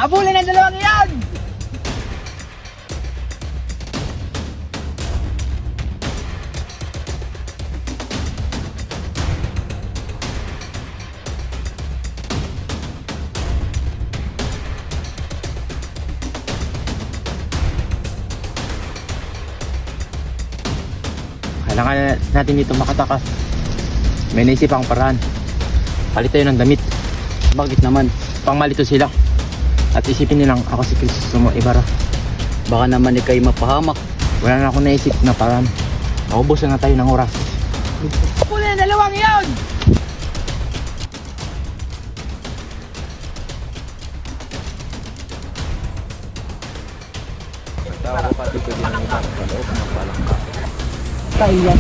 Habulin ang dalawang iyan! Kailangan natin dito makatakas. May naisip akong paraan. Palit tayo ng damit. Bakit naman? Pangmalito sila. At isipin nilang ako si Crisostomo Ibarra. Baka naman ikay mapahamak. Wala na akong naisip na paraan. Naubusan na tayo ng oras. Habulin ang dalawang iyan! Kaya.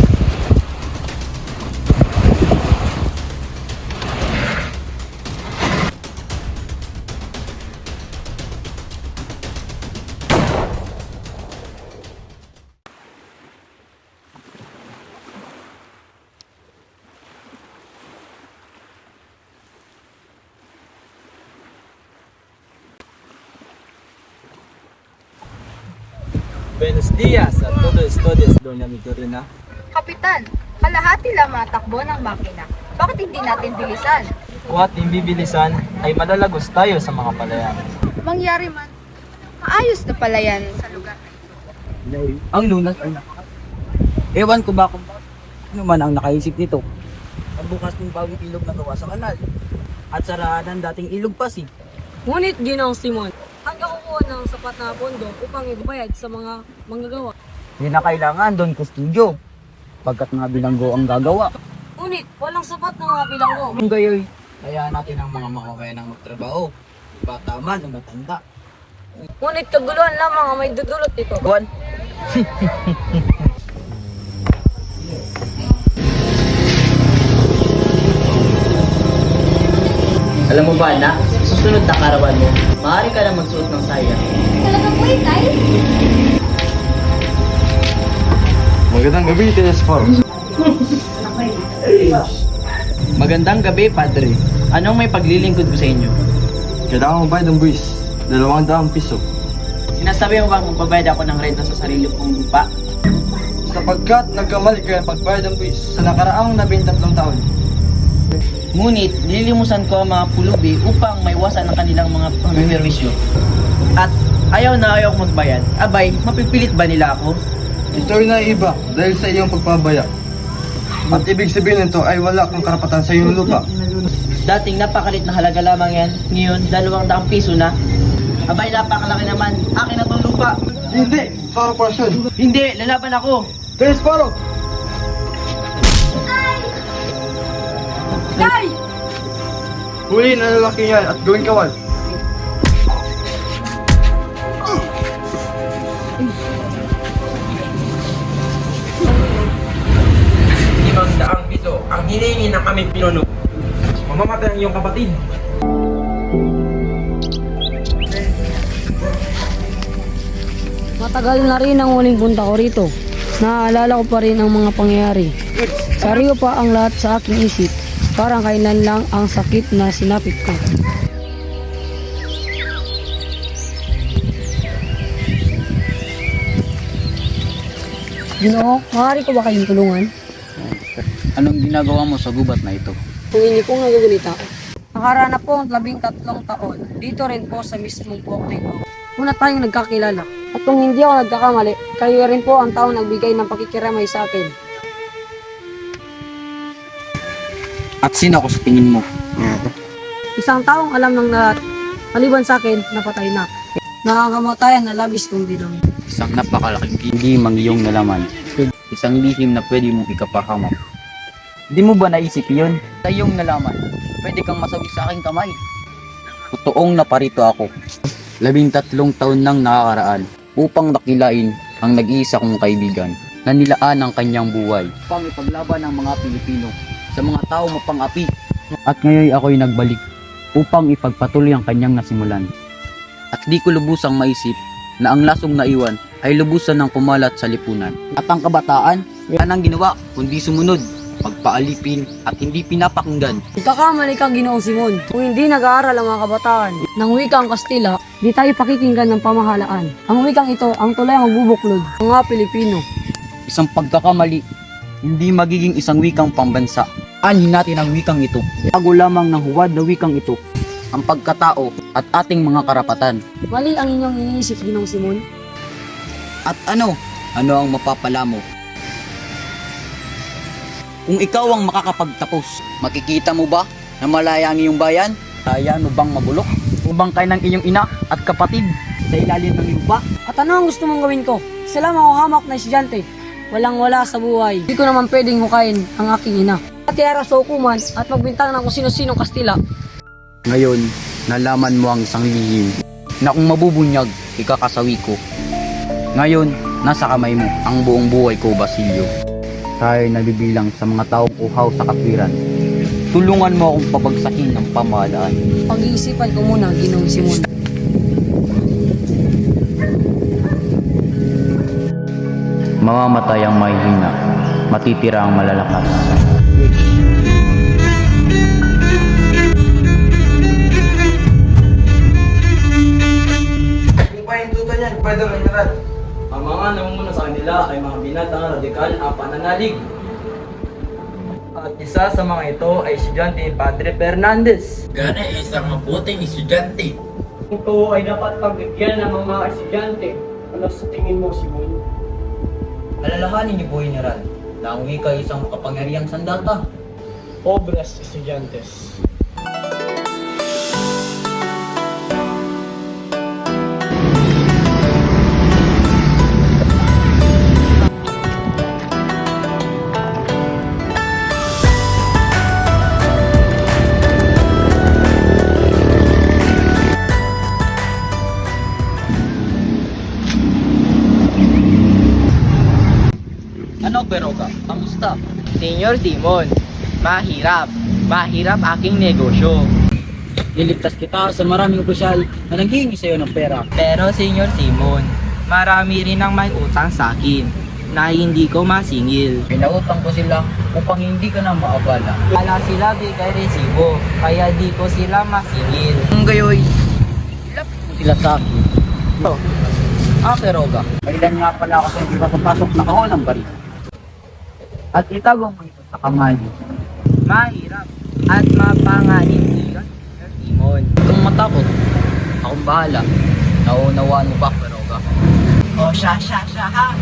Buenos días a todos ustedes, Doña Migorina. Kapitan, kalahati lang matakbo ng makina. Bakit hindi natin bilisan? Kuwa't imbibilisan ay madalagos tayo sa mga palayan. Mangyari man, maayos na pala yan sa lugar na ito. Ang lunas ay ewan ko ba kung ano man ang nakaisip nito. Ang bukas ng bagong ilog na gawa sa kanal. At saraan ang dating ilog pasig. Ngunit Ginoong Simon, hanggang kukuha ng sapat na pondo upang ibayad sa mga manggagawa. Hindi na kailangan doon kustudyo. Pagkat nga bilanggo ang gagawa. Ngunit walang sapat na mga bilanggo. Kung gayoy, kaya natin ang mga makakayan ng magtrabaho. Bata man o matanda. Ngunit kaguluhan lamang ang may dudulot nito. Buwan. Alam mo ba na, sa susunod na karawan mo, maaari ka na magsuot ng saya. Talaga po tay? Magandang gabi, TS4. Magandang gabi, Padre. Anong may paglilingkod ko sa inyo? Kailangan mo bayad ng buwis. 200 piso. Sinasabi mo bang magbabayad ako ng renta sa sarili kong lupa? Sapagkat nagkamali ka ng pagbayad ng buwis sa nakaraang 13 taon. Ngunit, nililimusan ko ang mga pulubi upang maiwasan ang kanilang mga pamimirwisyo. At ayaw na ayaw akong magbayad. Abay, mapipilit ba nila ako? Ito'y naiiba dahil sa iyong pagpabaya. At ibig sabihin nito ay wala kang karapatan sa iyong lupa. Dating napakalit na halaga lamang yan. Ngayon, 200 piso na. Abay, napakalaki naman. Akin na tong lupa. Hindi! Faro portion! Hindi, lalaban ako. TS Faro! Tay! Huli na lalaki yan at gawing kawal. ₱500 piso ang hinihingi ng aming pinuno. Mamamatay ang iyong kapatid. Matagal na rin ang huling punta ko rito. Naaalala ko pa rin ang mga pangyayari. Sariyo pa ang lahat sa aking isip. Parang kailan lang ang sakit na sinapit ko. Ginoo, maaari ko ba kayong tulungan? Anong ginagawa mo sa gubat na ito? Kung hindi ko nagagunita. Nakaraan na po ang 13 taon. Dito rin po sa mismong pokne ko. Una tayong nagkakilala. At kung hindi ako nagkakamali, kayo rin po ang taong nagbigay ng pakikiramay sa akin. At sino ako sa tingin mo? Isang taong alam ng lahat, maliban sa akin, napatay na. Nakakamatayan na labis kong dinong. Isang napakalaking hindi mang iyong nalaman. Isang lihim na pwede mong ikapahamak. Di mo ba naisip yun? Sa iyong nalaman, pwede kang masawi sa aking kamay. Totoong naparito ako. 13 taon nang nakakaraan upang dakilain ang nag-iisa kong kaibigan na nilaan ang kanyang buhay upang ipaglaban ng mga Pilipino sa mga tao mapang-api. At ngayon ako'y nagbalik upang ipagpatuloy ang kanyang nasimulan. At di ko lubusang maisip na ang lasong naiwan ay lubusan ng kumalat sa lipunan. At ang kabataan, anong ginawa kundi sumunod pagpaalipin at hindi pinapakinggan. Nagkakamali kang Ginoong Simon. Kung hindi nag-aaral ang mga kabataan ng wikang Kastila, di tayo pakikinggan ng pamahalaan. Ang wikang ito ang tulay magbubuklod ng mga Pilipino. Isang pagkakamali, hindi magiging isang wikang pambansa. Anhin natin ang wikang ito. Bago lamang ng huwad na wikang ito, ang pagkatao at ating mga karapatan. Mali ang inyong iniisip, Ginoong Simon. At ano? Ano ang mapapala mo? Kung ikaw ang makakapagtapos, makikita mo ba na malaya ang iyong bayan? Kaya mo bang mabulok? Ubang kayo ng iyong ina at kapatid sa ilalim ng lupa? At ano ang gusto mong gawin ko? Sila makuhamak na estudyante. Walang-wala sa buhay. Hindi ko naman pwedeng hukayin ang aking ina. Patiara sa hukuman at magbintang ng kung sino-sinong Kastila. Ngayon, nalaman mo ang isang lihim na kung mabubunyag, ikakasawi ko. Ngayon, nasa kamay mo ang buong buhay ko, Basilio. Tayo nabibilang sa mga taong uhaw sa katwiran. Tulungan mo akong pabagsakin ng pamahalaan. Pag-iisipan ko muna, Ginoong Simon. Mamamatay ang mahihina, matitira ang malalakas. Yung pahindutan niyan, Brother General. Ang mga namumuna sa kanila ay mga binatang radikal at pananalig. At isa sa mga ito ay estudyante ni Padre Fernandez. Gana isang mabuting estudyante. Ito ay dapat pagbigyan ng mga estudyante. Ano sa tingin mo, Simon? Alalahanin niyo po, General, na ang wika ay isang makapangyarihang sandata. Obras estudiantes. Ano, Beroga? Kamusta? Senyor Simon, mahirap. Mahirap aking negosyo. Niligtas kita sa maraming opisyal na nanghihingi sa iyo ng pera. Pero Senyor Simon, marami rin ang may utang sa akin na hindi ko masingil. Pinautang ko sila upang hindi ka na maabala. Wala sila bigay resibo, kaya di ko sila masingil. Kung gayoy, ilapit mo sila sa akin. Beroga, kailan nga pala ako sa hindi papapasok na kahon ng baril. At itago mo ito sa kamay. Mahirap at mapanganib iyon, Senyor Simon. Huwag kang matakot. Akong bahala. Naunawaan mo ba, Beroga? O siya ha.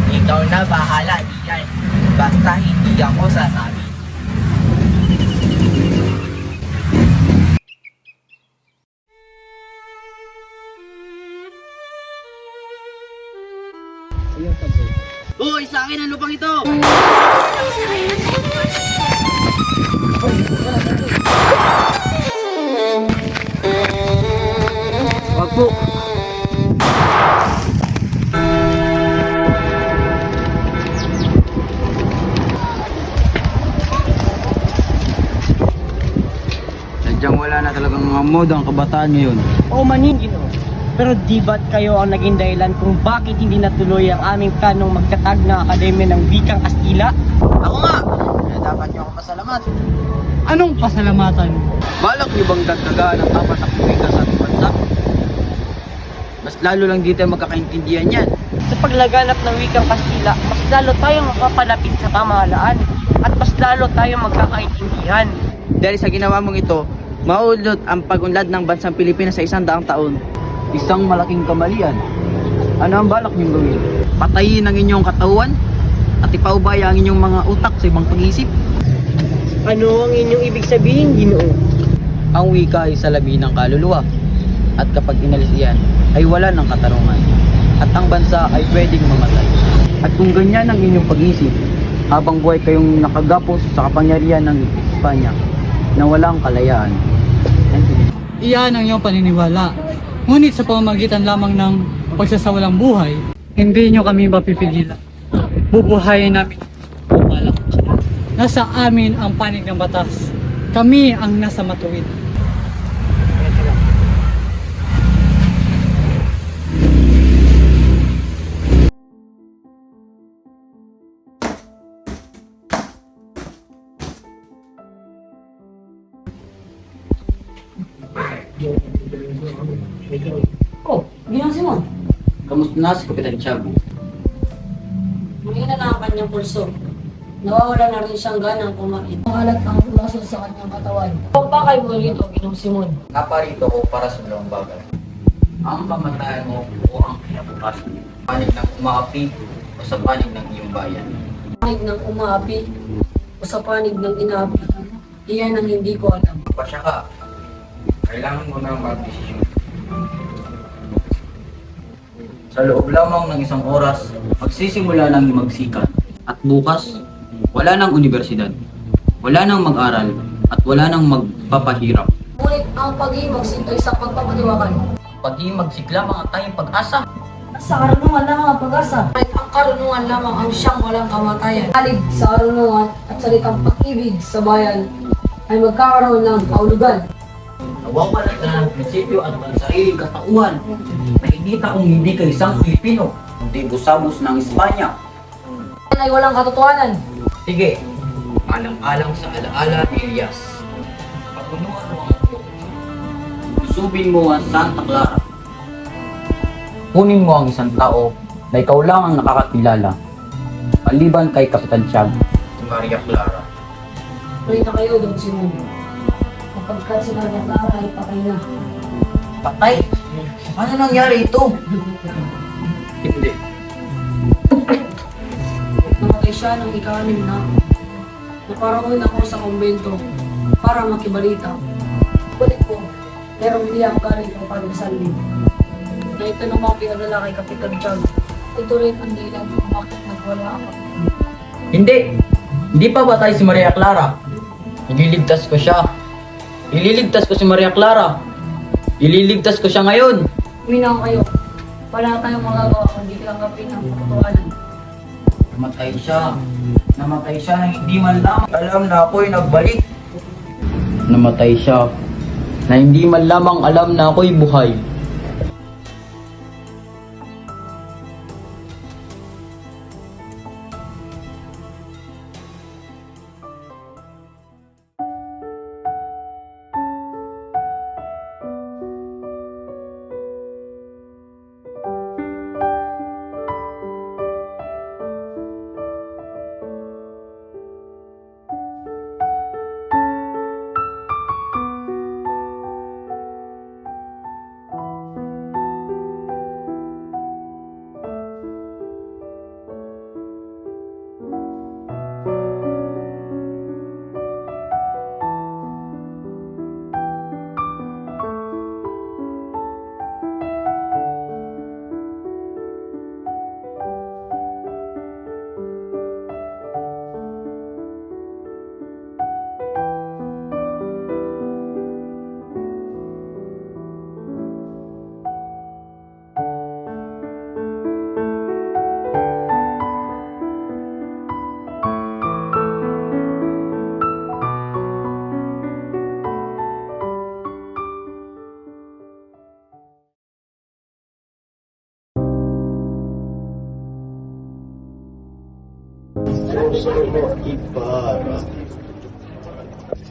Ikaw na bahala diyan. Basta hindi ako sasabi. Hoy, sa akin ang lupang ito! Wag po. Sadyang wala na talagang mga moda ang kabataan ngayon. O maningin, pero di ba't kayo ang naging dahilan kung bakit hindi natuloy ang aming planong magtatag ng Akademya ng Wikang Kastila? Ako nga! Kaya dapat niyo akong pasalamat. Anong pasalamatan? Balak niyo bang dagdagaan ang apat na wika sa ating bansa? Mas lalo lang dito magkakaintindihan yan. Sa paglaganap ng Wikang Kastila, mas lalo tayong makapalapit sa pamahalaan at mas lalo tayong magkakaintindihan. Dahil sa ginawa mong ito, maulot ang pag-unlad ng bansang Pilipinas sa 100 taon. Isang malaking kamalian. Ano ang balak niyong gawin? Patayin ang inyong katawan at ipaubaya ang inyong mga utak sa ibang pag-iisip? Ano ang inyong ibig sabihin, Ginoo? Ang wika ay salamin ng kaluluwa. At kapag inalis iyan, ay wala ng katarungan. At ang bansa ay pwedeng mamatay. At kung ganyan ang inyong pag-iisip, habang buhay kayong nakagapos sa kapangyarihan ng Espanya na walang kalayaan. Iyan ang iyong paniniwala. Ngunit sa pamamagitan lamang ng pagsasawalang buhay, hindi nyo kami mapipigilan. Bubuhayin namin. Nasa amin ang panig ng batas. Kami ang nasa matuwid. Oh, Ginang Simon. Kamusta na si Kapitan Tiago? Mahina na ang kanyang pulso. Nawawala na rin siyang ganang kumain. Maalat ang pumasok sa kanyang katawan. Huwag pa kayo mo rito, Ginang Simon. Naparito ko para sa dalawang bagay. Ang kamatayan mo o ang kinabukasan mo. Panig ng umaapi o sa panig ng iyong bayan. Panig ng umaapi o sa panig ng inaapi. Iyan ang hindi ko alam. Pasya ka. Kailangan mo na mag-desisyon. Sa loob lamang ng isang oras, magsisimula ng magsikat. At bukas, wala nang universidad, wala nang mag-aral, at wala nang magpapahirap. Ngunit ang pag-iimagsik ay sa pagpapatiwakan. Pag-imagsik lamang ang tayong pag-asa. Sa karunungan lamang ang pag-asa. Kahit ang karunungan lamang ang siyang walang kamatayan. Halid sa karunungan at salitang pag-ibig sa bayan ay magkakaroon ng kaulugan. Nawawala ka na ng prinsipyo at ng sariling katauhan. Nakikita kong hindi ka isang Pilipino, kundi busabos ng Espanya. Yan ay walang katotohanan. Sige, alang-alang sa alaala ni Elias. Pagpunuan mo ang ito. Lusubin mo ang Santa Clara. Kunin mo ang isang tao na ikaw lang ang nakakakilala, maliban kay Kapitan Tiago, si Maria Clara. Pray na kayo, Don Simon. Kapagkat si Maria Clara ay patay na. Patay? Ano nangyari ito? Hindi. Namatay siya ng ika-6 na. Naparaon ako sa kumbento para makibalita. Balik ko, merong liyang galing ng pagkasalin. Na ito namang pinadala kay Kapitan Tiago. Ito rin ang dahilan kung bakit nagwala ako. Hindi! Hindi pa patay si Maria Clara. Ililigtas ko siya. Ililigtas ko si Maria Clara. Ililigtas ko siya ngayon. Minaw kayo. Wala tayong magagawa kundi tanggapin ang katotohanan. Namatay siya. Namatay siya na hindi man lamang alam na ako'y nagbalik. Namatay siya na hindi man lamang alam na ako'y buhay.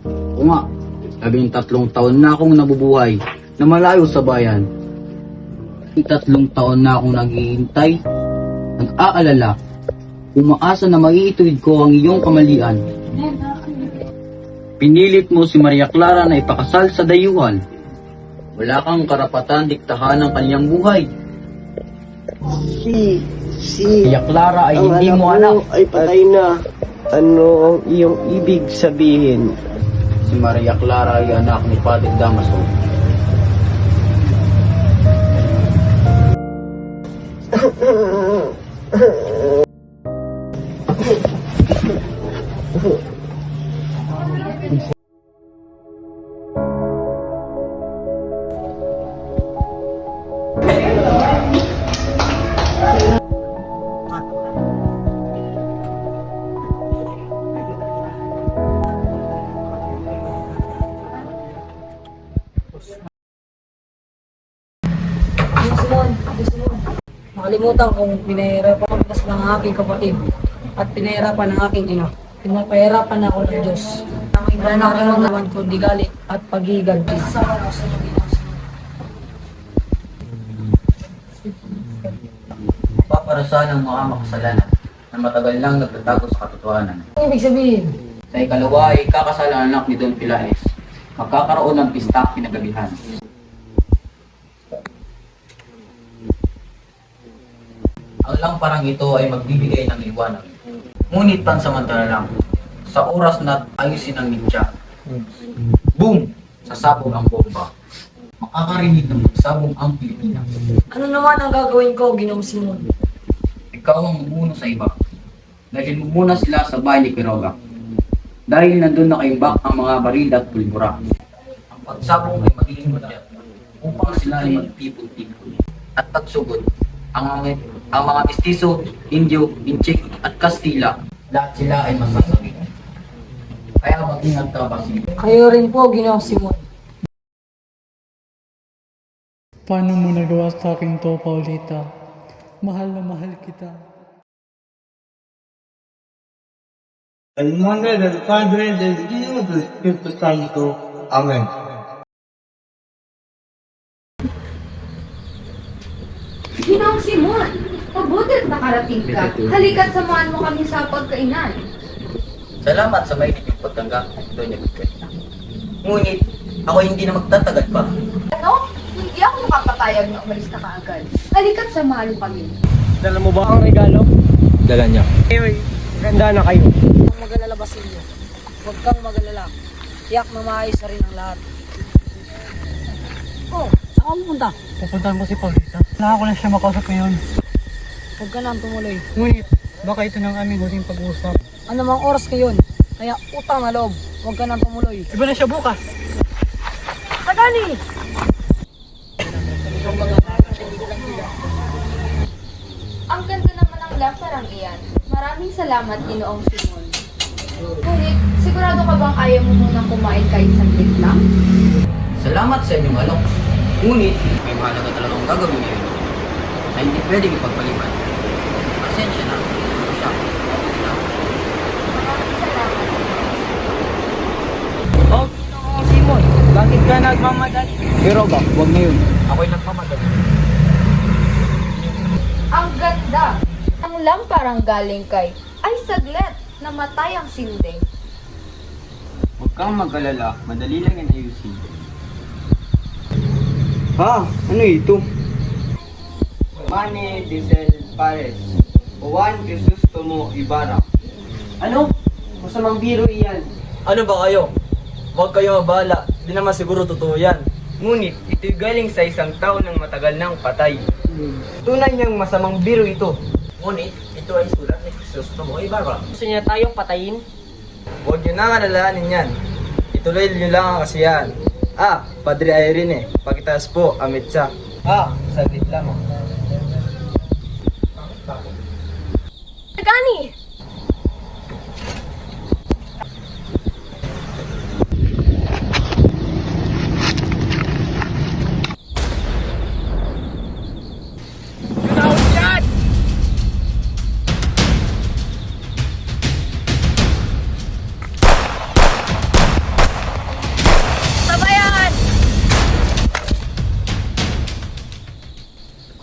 Oo nga, 13 taon na akong nabubuhay na malayo sa bayan. 3 taon na akong naghihintay, nag-aalala, umaasa na maiituwid ko ang iyong kamalian. Pinilit mo si Maria Clara na ipakasal sa dayuhan. Wala kang karapatan diktahan ng kanyang buhay. Si Maria Clara ay ang hindi anak mo anak. ay patay na. Ano ang iyong ibig sabihin? Si Maria Clara ay anak ni Padre Damaso. Simon. Nakalimutan kong pinahirapan ko kasi ng aking kapatid at pinahirapan ng aking ina. Pinapahirapan ako ng Diyos. Ang Wala na kayo magawan kundi galit at pag-igal. Sasama na ako sa inyo, Ginoong Simon. Paparusahan ng mga makasalanan na matagal lang nagtatago sa katotohanan. Ano ibig sabihin? Sa ikalawa ay kakasal ang anak ni Don Pilanes. Magkakaroon ng pista kinagabihan. Ang lamparang ito ay magbibigay ng liwanag. Ngunit pansamantala lang, sa oras na ayusin ang mitya, boom! Sasabog ang bomba. Makakarinig ng magsabong ang Pilipinas. Ano naman ang gagawin ko, Ginoong Simon? Ikaw ang mumuno sa iba. Dahil mumuna sila sa bahay ni Quiroga. Dahil nandun nakaimbak ang mga baril at pulbura. Ang pagsabong ay magiging madyat upang sila ay magtipon-tipon. At pagsugod, ang mga Mestizo, Indio, Inchik at Kastila, lahat sila ay masasabi. Kaya mag-ingat ka, Basilio. Kayo rin po, Ginoong Simon. Paano mo nagawa sa akin to, Paulita? Mahal na mahal kita. El nombre del Padre, del Hijo y del Espíritu Santo. Amén. Ginoong Simon, mabuti at nakarating ka. Halika't samahan mo kami sa pagkainan. Salamat sa mainit yung pagtanggap ng Doña Victorina. Ngunit, ako hindi na magtatagal pa. Ano? Hindi ako makapatayag na umalis na kaagad. Halika't samahan mo kami. Dala mo ba ang regalo? Dala niya. Anyway, ganda na kayo. Huwag kang mag-alala, Basilio. Huwag kang mag-alala. Tiyak na maayos na rin ang lahat. Oh, saan ka pupunta? Pupuntahan ko si Paulita. Wala ko na siya makausap ngayon. Huwag ka nang tumuloy. Ngunit, baka ito ng aming huling pag-uusap. Anumang oras ngayon, kaya utang na loob. Huwag ka nang tumuloy. Iba na siya bukas. Sagani! Ang ganda naman ng lamparang iyan. Maraming salamat, Ginoong Simon. Ngunit, sigurado ka bang kaya mo munang kumain kahit saglit lang? Salamat sa inyong alok. Ngunit, may mahalaga talagang gagawin ngayon na hindi pwedeng ipagpaliban. Pasensya na. Maraming salamat. Oh, Ginoong Simon, bakit ka nagmamadali? Quiroga, huwag ngayon. Ako'y nagmamadali. Ang ganda! Ang lamparang galing kay ay saglit namatay ang sinding. Huwag kang mag-alala. Madali lang yan ayusin. Ano ito? Mane Diesel Pares. Juan Crisostomo Ibarra. Ano? Masamang biro iyan. Ano ba kayo? Huwag kayo mabala. Di naman siguro totoo yan. Ngunit ito'y galing sa isang tao ng matagal nang patay. Tunay niyang masamang biro ito. Ngunit, ito ay sulat ni Crisostomo Ibarra. Gusto niya tayong patayin? Huwag niyo nang alalahanin yan. Ituloy niyo lang ang kasiyahan. Padre Irene, pakitaas po, amit siya. Saglit lamang. Sagani!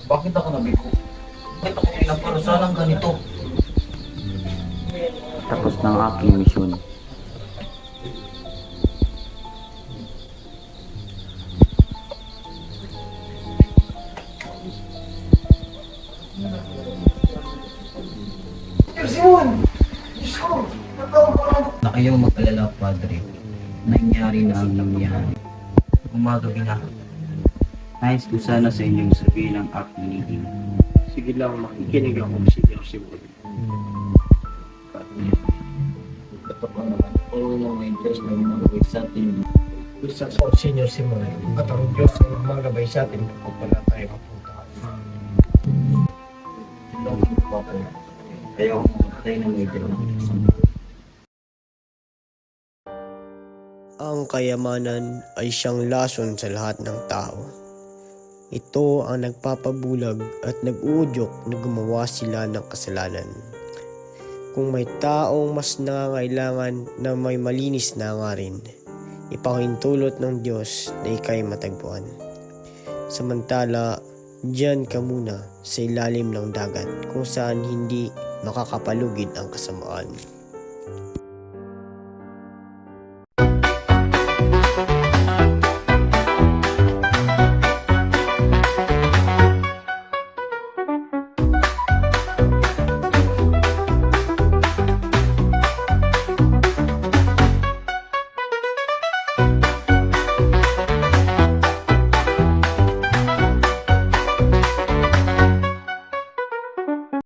Bakit ako nabigo? Bakit ako pinaparusahan ng ganito? Tapos ng aking misyon. Na kayong mag-alala, Padre. Nangyari na ang nangyari. Gumagabi na. Nais ko sana sa inyong sabihin ang aking hinihingi. Sige lang, makikinig ako, Senyor Simon. Ito pa naman, puro lang may Diyos na gumagawin sa atin. Bisa sa Senyor Simon, at ang Diyos ang magabay sa atin kung wala tayo mapunta. Lawin ko ako. Kaya ako mamatay ng may Diyos. Ang kayamanan ay siyang lason sa lahat ng tao. Ito ang nagpapabulag at nag-uudyok na gumawa sila ng kasalanan. Kung may taong mas nangangailangan na may malinis na hangarin, ipahintulot ng Diyos na ika'y matagpuan. Samantala, diyan ka muna sa ilalim ng dagat kung saan hindi makakapalugid ang kasamaan.